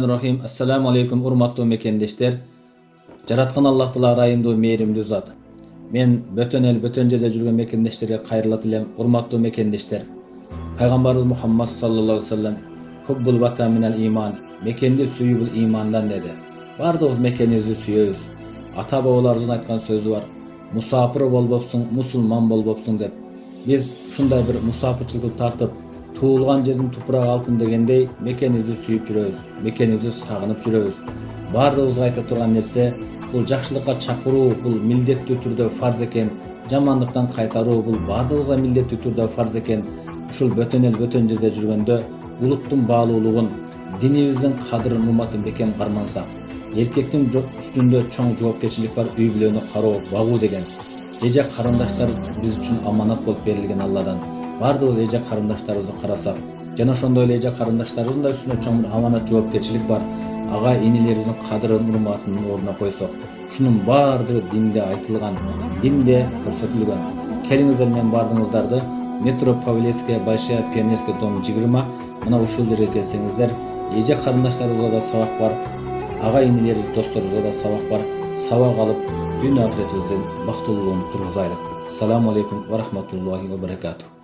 Rahim. Assalamu alaikum urmatlı mekendeşler. Jaratkan Allah tala rayımdı, meyrimdi zat. Men bötön el, bötön jerde жүрген mekendeşlerge kayırlat ilem, urmatlı mekendeşler. Peygamberimiz Muhammed sallallahu aleyhi ve sellem hubbul vatan minel iman, mekendi suyu bul imandan dedi. Bardığız mekenimizi suyuyuz. Ata babalarımızın aytkan sözü var. Musafir bolbopsun, musulman bolbopsun dep. Biz şunday bir musafirçilikti tartıp tuğulgan жердин тупурагы алтын дегендей мекенибизди сүйүп жүрөбүз, мекенибизди сагынып жүрөбүз. Бардыгыбызга айта турган нерсе бул жакшылыкка чакыруу, бул милдеттүү түрдө фарз экен. Жамандыктан кайтаруу бул бардыгыбызга милдеттүү түрдө фарз экен. Ушул бөтөн эл, бөтөн жерде жүргөндө улуттун баалуулугун, динибиздин кадырын, урматын бекем кармансак, эркектин үстүндө чоң жоопкерчилик бар, үй бүлөнү кароо, багуу деген. Эже карындаштар биз үчүн аманат болуп берилген Алладан. Бардыгы эже карындаштарыбызды карасак, жана ошондой эле эже карындаштарыбыздын да үстүнө чоң бир аманат жоопкерчилик бар. Ага энелерибиздин кадырын, урматын ордуна койсок, ушунун баардыгы динде айтылган, динде көрсөтүлгөн. Келиңиздер менен бардыгыңыздарды метро Павловская, Большая Пионерская дом 20 мына ушул жерге келсеңиздер, эже карындаштарыбызга да сабак бар, ага энелерибиз, досторубузга да сабак бар. Сабак алып, дүйнө ахиретибиздин бактылуулугун тургузайлык. Ассаламу алейкум ва рахматуллахи ва баракатух.